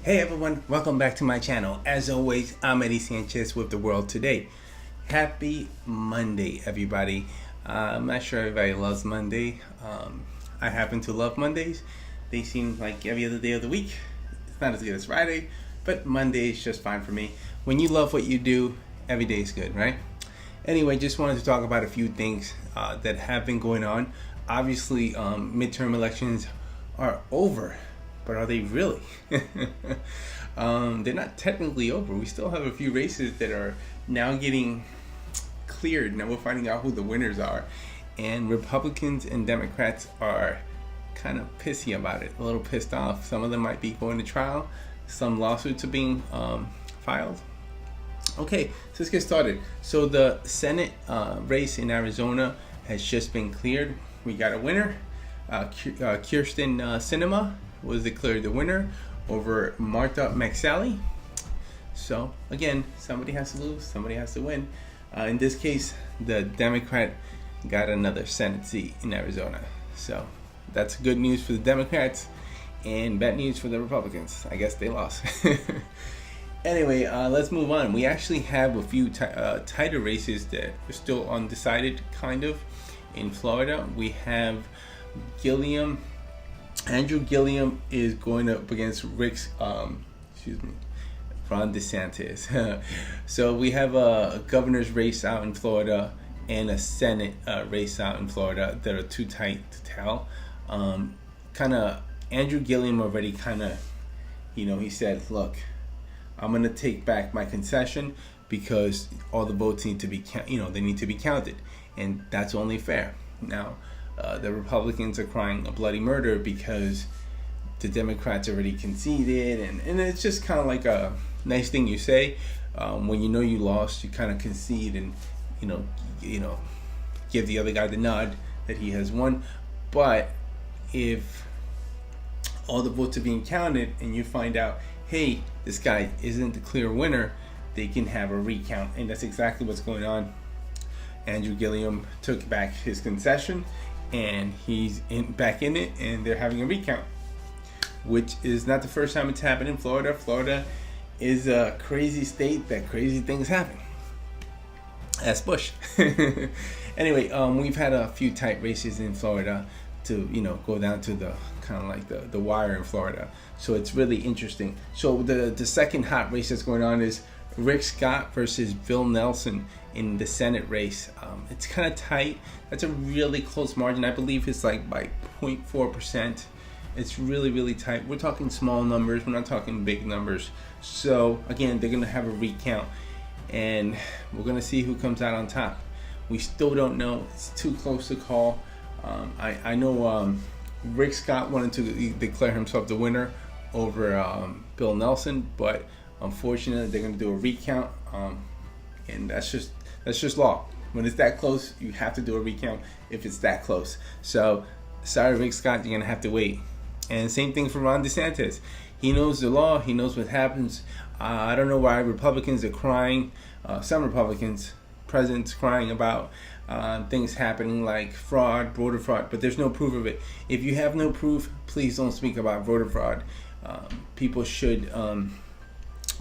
Hey everyone, welcome back to my channel. As always, I'm Eddie Sanchez with The World Today. Happy Monday, everybody. I'm not sure everybody loves Monday. I happen to love Mondays. They seem like every other day of the week. It's not as good as Friday, but Monday is just fine for me. When you love what you do, every day is good, right? Anyway, just wanted to talk about a few things that have been going on. Obviously, midterm elections are over. But are they really? They're not technically over. We still have a few races that are now getting cleared. Now we're finding out who the winners are. And Republicans and Democrats are kind of pissy about it, a little pissed off. Some of them might be going to trial. Some lawsuits are being filed. Okay, so let's get started. So the Senate race in Arizona has just been cleared. We got a winner. Kirsten Sinema was declared the winner over Martha McSally. So again, somebody has to lose, somebody has to win. In this case, the Democrat got another Senate seat in Arizona. So that's good news for the Democrats and bad news for the Republicans. I guess they lost. Anyway, let's move on. We actually have a few tighter races that are still undecided, kind of. In Florida, we have Andrew Gilliam is going up against Ron DeSantis. So we have a governor's race out in Florida and a Senate race out in Florida that are too tight to tell. Andrew Gilliam already he said, look, I'm going to take back my concession because all the votes need to be they need to be counted, and that's only fair. Now, the Republicans are crying a bloody murder because the Democrats already conceded, and it's just kind of like a nice thing you say when you know you lost. You kind of concede and give the other guy the nod that he has won. But if all the votes are being counted and you find out, hey, this guy isn't the clear winner, they can have a recount, and that's exactly what's going on. Andrew Gilliam took back his concession, and he's back in it, and they're having a recount, which is not the first time it's happened in Florida. Florida is a crazy state that crazy things happen. Ask Bush. Anyway, we've had a few tight races in Florida to go down to the kind of like the wire in Florida. So it's really interesting. So the second hot race that's going on is Rick Scott versus Bill Nelson in the Senate race. It's kind of tight. That's a really close margin. I believe it's like by 0.4%. It's really, really tight. We're talking small numbers. We're not talking big numbers. So again, they're going to have a recount, and we're going to see who comes out on top. We still don't know. It's too close to call. I know Rick Scott wanted to declare himself the winner over Bill Nelson, but unfortunately, they're going to do a recount, and that's just law. When it's that close, you have to do a recount if it's that close. So, sorry, Rick Scott, you're going to have to wait. And same thing for Ron DeSantis. He knows the law. He knows what happens. I don't know why Republicans are crying. Some Republicans, presidents crying about things happening like fraud, voter fraud, but there's no proof of it. If you have no proof, please don't speak about voter fraud. People should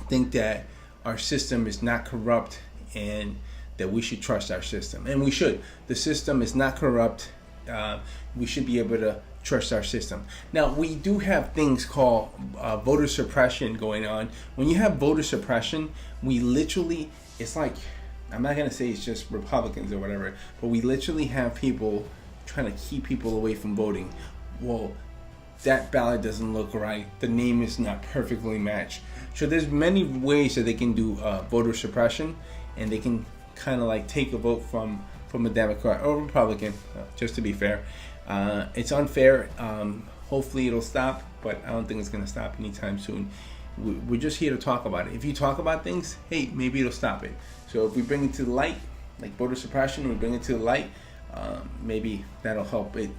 think that our system is not corrupt and that we should trust our system, and we should. The system is not corrupt. We should be able to trust our system. Now, we do have things called voter suppression going on. When you have voter suppression, we literally, it's like, I'm not going to say it's just Republicans or whatever, but we literally have people trying to keep people away from voting. Well, that ballot doesn't look right. The name is not perfectly matched. So there's many ways that they can do voter suppression, and they can kind of like take a vote from a Democrat or Republican, just to be fair. It's unfair. Hopefully it'll stop, but I don't think it's going to stop anytime soon. We're just here to talk about it. If you talk about things, hey, maybe it'll stop it. So if we bring it to the light, like voter suppression, we bring it to the light, maybe that'll help it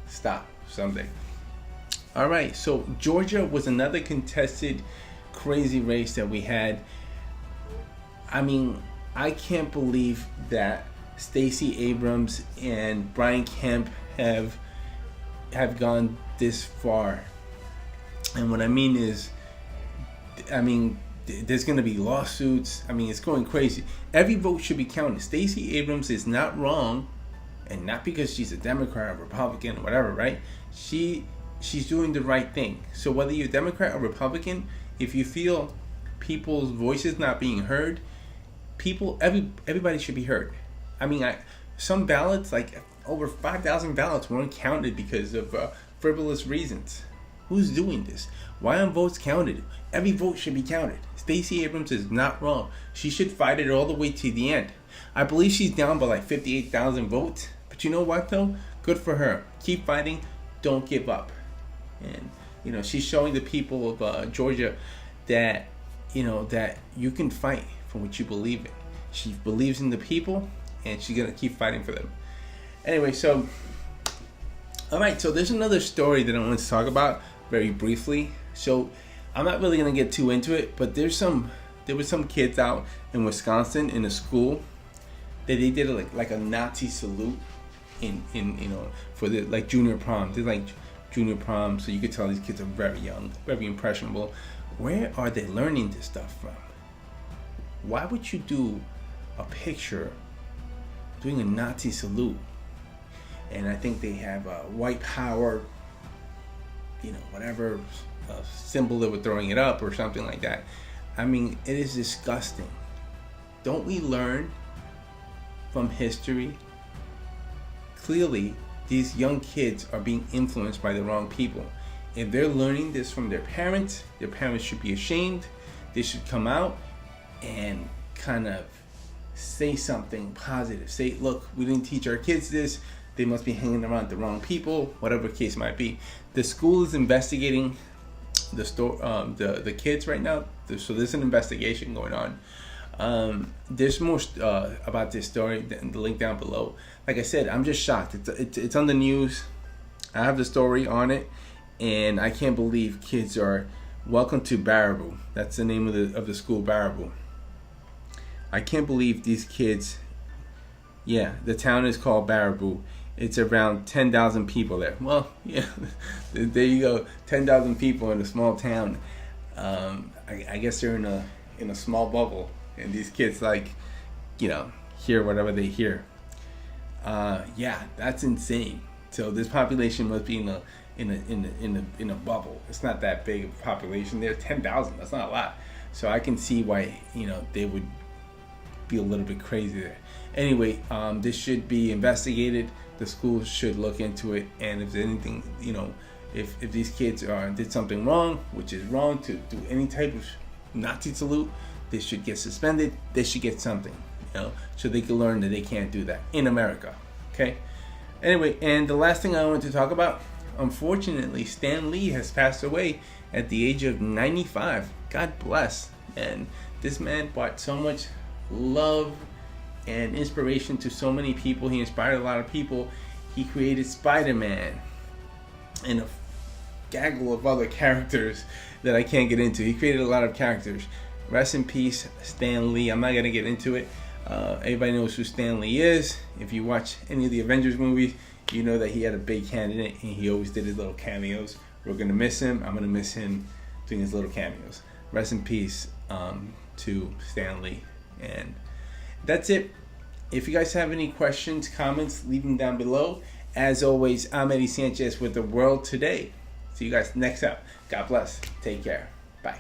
stop someday. All right, so Georgia was another contested crazy race that we had. I mean, I can't believe that Stacey Abrams and Brian Kemp have gone this far. And what I mean is I mean, there's going to be lawsuits. I mean, it's going crazy. Every vote should be counted. Stacey Abrams is not wrong, and not because she's a Democrat or Republican or whatever, right? She's doing the right thing. So whether you're Democrat or Republican, if you feel people's voices not being heard, everybody should be heard. I mean, some ballots, like over 5,000 ballots, weren't counted because of frivolous reasons. Who's doing this? Why aren't votes counted? Every vote should be counted. Stacey Abrams is not wrong. She should fight it all the way to the end. I believe she's down by like 58,000 votes. But you know what though? Good for her. Keep fighting. Don't give up. And she's showing the people of Georgia that that you can fight for what you believe in. She believes in the people, and she's gonna keep fighting for them. Anyway, so all right. So there's another story that I want to talk about very briefly. So I'm not really gonna get too into it, but there were some kids out in Wisconsin in a school that they did like a Nazi salute in for the like junior prom. They're like junior prom, so you could tell these kids are very young, very impressionable. Where are they learning this stuff from? Why would you do a picture doing a Nazi salute? And I think they have white power, whatever symbol they were throwing it up or something like that. I mean, it is disgusting. Don't we learn from history? Clearly, these young kids are being influenced by the wrong people. If they're learning this from their parents should be ashamed. They should come out and kind of say something positive. Say, look, we didn't teach our kids this. They must be hanging around the wrong people, whatever the case might be. The school is investigating the kids right now. So there's an investigation going on. There's more about this story in the link down below. Like I said, I'm just shocked. It's on the news. I have the story on it, and I can't believe kids are welcome to Baraboo. That's the name of the school, Baraboo. I can't believe these kids. Yeah, the town is called Baraboo. It's around 10,000 people there. Well, yeah, there you go. 10,000 people in a small town. I guess they're in a small bubble, and these kids hear whatever they hear. Yeah, that's insane. So this population must be in a bubble. It's not that big of a population there. 10,000. That's not a lot. So I can see why they would be a little bit crazy there. Anyway, this should be investigated. The school should look into it, and if there's anything, if these kids did something wrong, which is wrong to do any type of Nazi salute, they should get suspended. They should get something, so they can learn that they can't do that in America. Okay. Anyway, and the last thing I want to talk about, unfortunately, Stan Lee has passed away at the age of 95. God bless. And this man brought so much love and inspiration to so many people. He inspired a lot of people. He created Spider-Man and a gaggle of other characters that I can't get into. He created a lot of characters. Rest in peace, Stan Lee. I'm not going to get into it. Everybody knows who Stan Lee is. If you watch any of the Avengers movies, you know that he had a big hand in it, and he always did his little cameos. We're going to miss him. I'm going to miss him doing his little cameos. Rest in peace to Stan Lee. And that's it. If you guys have any questions, comments, leave them down below. As always, I'm Eddie Sanchez with The World Today. See you guys next up. God bless. Take care. Bye.